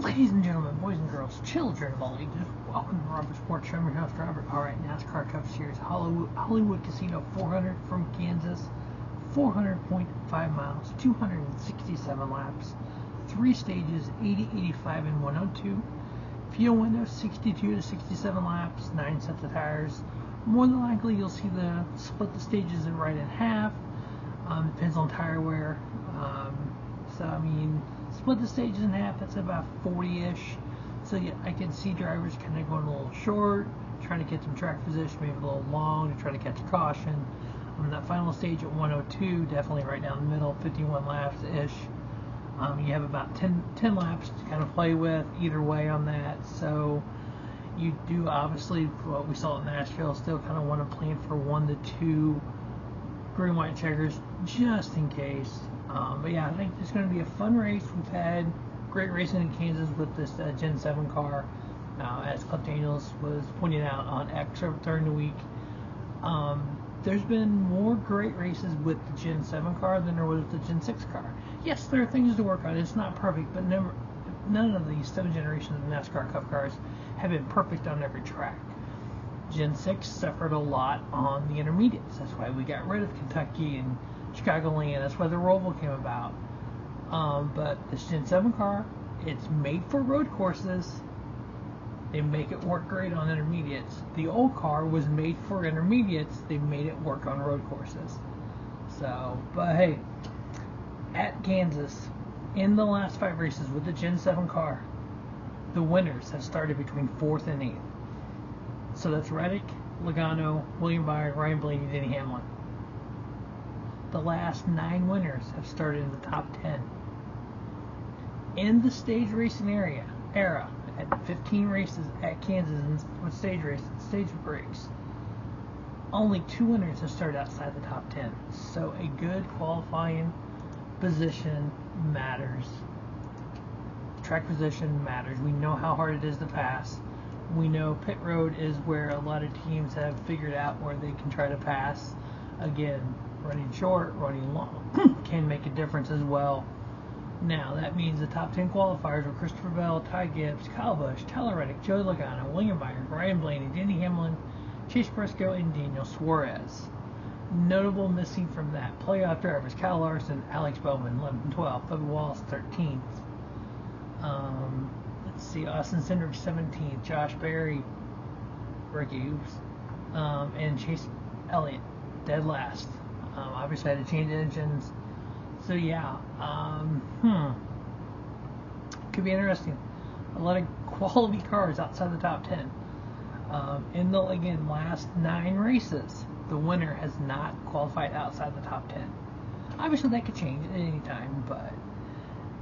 Ladies and gentlemen, boys and girls, children of all ages, welcome to Robert Sports Show. I'm your host, Robert. Alright, NASCAR Cup Series, Hollywood Casino, 400 from Kansas, 400.5 miles, 267 laps, 3 stages, 80, 85, and 102. Fuel window, 62 to 67 laps, 9 sets of tires. More than likely, you'll see the split the stages right in half. Depends on tire wear. Split the stages in half, that's about 40-ish. So yeah, I can see drivers kind of going a little short, trying to get some track position, maybe a little long to try to catch a caution. That final stage at 102, definitely right down the middle, 51 laps-ish. You have about 10 laps to kind of play with either way on that. So you do, obviously, what we saw at Nashville, still kind of want to plan for 1 to 2 green, white checkers just in case. But yeah, I think it's going to be a fun race. We've had great racing in Kansas with this Gen 7 car, as Cliff Daniels was pointing out on X during the week. There's been more great races with the Gen 7 car than there was with the Gen 6 car. Yes, there are things to work on. It's not perfect, but none of these 7 generations of NASCAR Cup cars have been perfect on every track. Gen 6 suffered a lot on the intermediates. That's why we got rid of Kentucky and Chicagoland. That's why the Roval came about. But this Gen 7 car, it's made for road courses. They make it work great on intermediates. The old car was made for intermediates. They made it work on road courses. So, but hey, at Kansas, in the last 5 races with the Gen 7 car, the winners have started between 4th and 8th. So that's Reddick, Logano, William Byron, Ryan Blaney, Denny Hamlin. The last 9 winners have started in the top 10. In the stage racing era, at 15 races at Kansas with stage breaks, only 2 winners have started outside the top 10. So a good qualifying position matters. Track position matters. We know how hard it is to pass. We know pit road is where a lot of teams have figured out where they can try to pass. Again, running short, running long can make a difference as well. Now, that means the top 10 qualifiers were Christopher Bell, Ty Gibbs, Kyle Busch, Tyler Reddick, Joey Logano, William Byron, Ryan Blaney, Denny Hamlin, Chase Briscoe, and Daniel Suarez. Notable missing from that playoff drivers: Kyle Larson, Alex Bowman, 11th and 12th, Bubba Wallace, 13th. Let's see, Austin Cindric, 17th, Josh Berry, and Chase Elliott, dead last. Obviously had to change engines. So yeah, could be interesting. A lot of quality cars outside the top 10. In the, again, last 9 races, the winner has not qualified outside the top 10. Obviously that could change at any time, but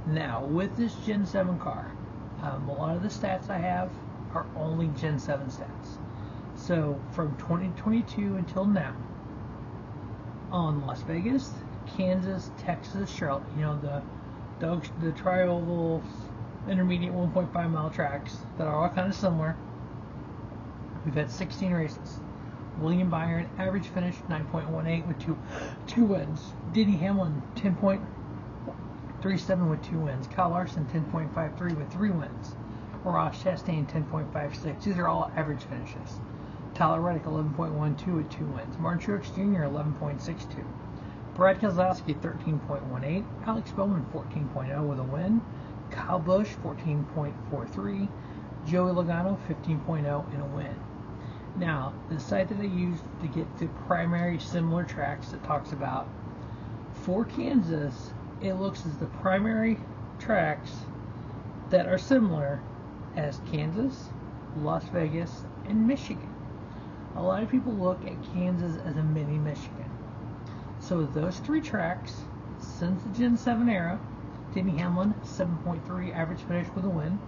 now with this Gen 7 car, a lot of the stats I have are only Gen 7 stats. So from 2022 until now, on Las Vegas, Kansas, Texas, Charlotte, the tri-oval intermediate 1.5 mile tracks that are all kind of similar. We've had 16 races. William Byron, average finish 9.18 with two wins. Denny Hamlin, 10.37 with 2 wins. Kyle Larson, 10.53 with 3 wins. Ross Chastain, 10.56. These are all average finishes. Tyler Reddick, 11.12 with 2 wins. Martin Truex Jr., 11.62. Brad Keselowski, 13.18. Alex Bowman, 14.0 with a win. Kyle Busch, 14.43. Joey Logano, 15.0 in a win. Now, the site that I used to get the primary similar tracks that talks about, for Kansas, it looks as the primary tracks that are similar as Kansas, Las Vegas, and Michigan. A lot of people look at Kansas as a mini Michigan. So those 3 tracks, since the Gen 7 era, Denny Hamlin, 7.3 average finish with a win.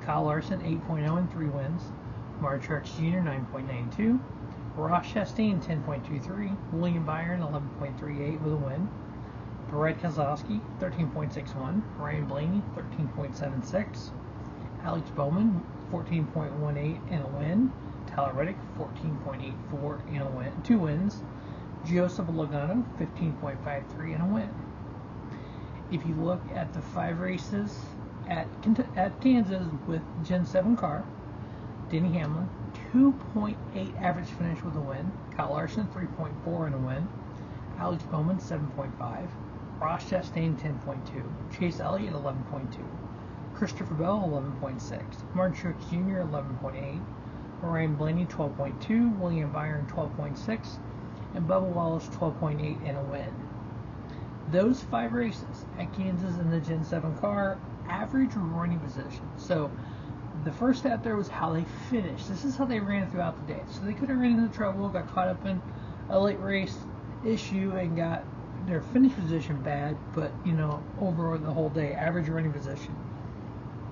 Kyle Larson, 8.0 and 3 wins. Martin Truex Jr., 9.92. Ross Chastain, 10.23. William Byron, 11.38 with a win. Brad Keselowski, 13.61. Ryan Blaney, 13.76. Alex Bowman, 14.18 in a win. Tyler Reddick, 14.84 in a win, 2 wins. Joseph Logano, 15.53 in a win. If you look at the 5 races at Kansas with Gen 7 car. Denny Hamlin, 2.8 average finish with a win. Kyle Larson, 3.4 in a win. Alex Bowman, 7.5. Ross Chastain, 10.2. Chase Elliott, 11.2. Christopher Bell, 11.6. Martin Truex Jr., 11.8. Ryan Blaney, 12.2. William Byron, 12.6. And Bubba Wallace, 12.8 in a win. Those 5 races at Kansas in the Gen 7 car, average running position. So the first stat there was how they finished. This is how they ran throughout the day. So they could have ran into trouble, got caught up in a late race issue, and got their finish position bad. But, over the whole day, average running position.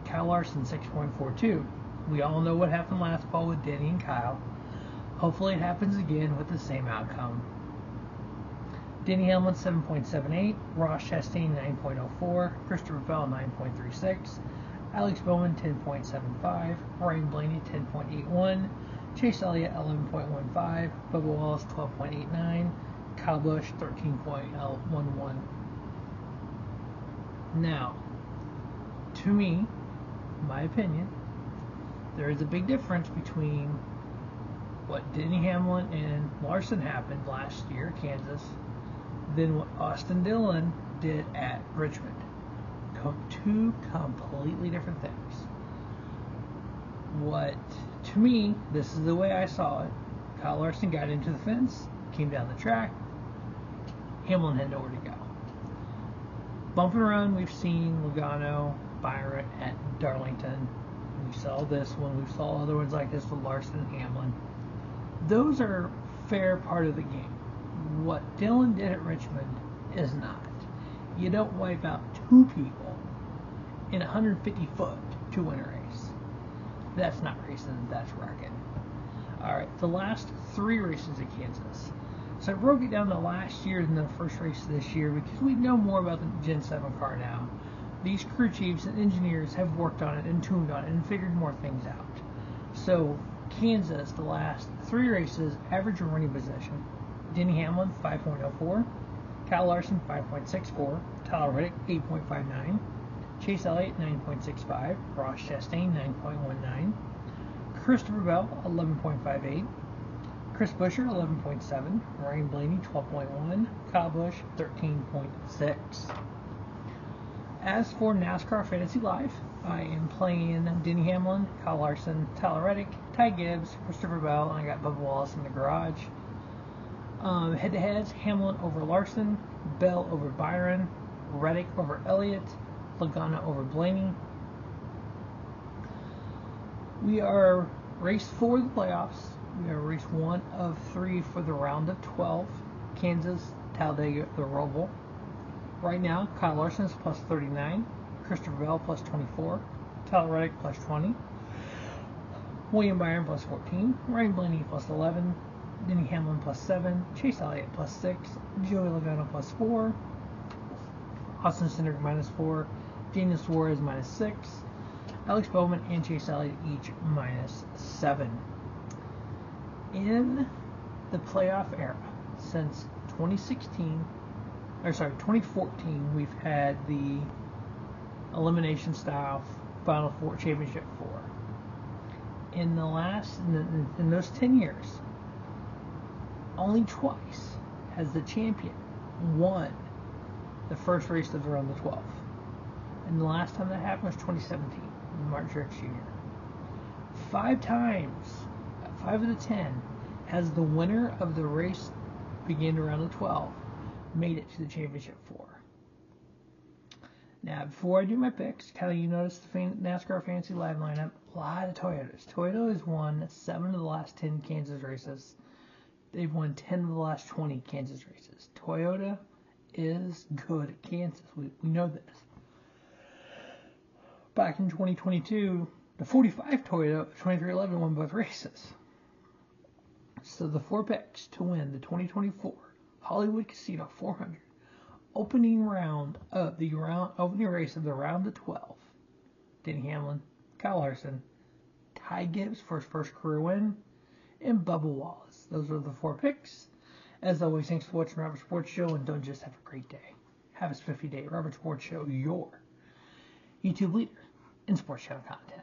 Kyle Larson, 6.42. We all know what happened last fall with Denny and Kyle. Hopefully it happens again with the same outcome. Denny Hamlin, 7.78. Ross Chastain, 9.04. Christopher Bell, 9.36. Alex Bowman, 10.75. Ryan Blaney, 10.81. Chase Elliott, 11.15. Bubba Wallace, 12.89. Kyle Busch, 13.11. Now, to me, my opinion, there is a big difference between what Denny Hamlin and Larson happened last year at Kansas than what Austin Dillon did at Richmond. Two completely different things. To me, this is the way I saw it. Kyle Larson got into the fence, came down the track. Hamlin had nowhere to go. Bump and run, we've seen Logano, Byron at Darlington. We saw this one. We saw other ones like this with Larson and Hamlin. Those are fair part of the game. What Dillon did at Richmond is not. You don't wipe out 2 people in 150 foot to win a race. That's not racing, that's wrecking. Alright, the last 3 races at Kansas. So I broke it down to last year and the first race of this year because we know more about the Gen 7 car now. These crew chiefs and engineers have worked on it and tuned on it and figured more things out. So Kansas, the last 3 races, average running position. Denny Hamlin, 5.04. Kyle Larson, 5.64. Tyler Reddick, 8.59. Chase Elliott, 9.65. Ross Chastain, 9.19. Christopher Bell, 11.58. Chris Buescher, 11.7. Ryan Blaney, 12.1. Kyle Busch, 13.6. As for NASCAR Fantasy Live, I am playing Denny Hamlin, Kyle Larson, Tyler Reddick, Ty Gibbs, Christopher Bell, and I got Bubba Wallace in the garage. Head-to-heads, Hamlin over Larson, Bell over Byron, Reddick over Elliott, Logano over Blaney. We are race 4 of the playoffs. We are race 1 of 3 for the round of 12. Kansas, Talladega, the Roval. Right now, Kyle Larson is plus 39, Christopher Bell plus 24, Tyler Reddick plus 20, William Byron plus 14, Ryan Blaney plus 11, Denny Hamlin plus 7, Chase Elliott plus 6, Joey Logano plus 4, Austin Cindric minus 4, Daniel Suarez minus 6, Alex Bowman and Chase Elliott each minus 7. In the playoff era, since 2014, we've had the elimination style Final Four Championship 4. In those 10 years, only twice has the champion won the first race of the round of 12. And the last time that happened was 2017, Martin Truex Jr. 5 times, 5 of the 10, has the winner of the race beginning around the 12 made it to the championship 4. Now, before I do my picks, you notice the NASCAR Fantasy Live lineup, a lot of Toyotas. Toyota has won 7 of the last 10 Kansas races. They've won 10 of the last 20 Kansas races. Toyota is good at Kansas. We know this. Back in 2022, the 45 Toyota 2311 won both races. So the 4 picks to win the 2024 Hollywood Casino 400 opening race of the round of 12. Denny Hamlin, Kyle Larson, Ty Gibbs for his first career win, and Bubba Wallace. Those are the 4 picks. As always, thanks for watching Robert Sports Show, and don't just have a great day. Have a spiffy day. Robert Sports Show, your YouTube leader in sports channel content.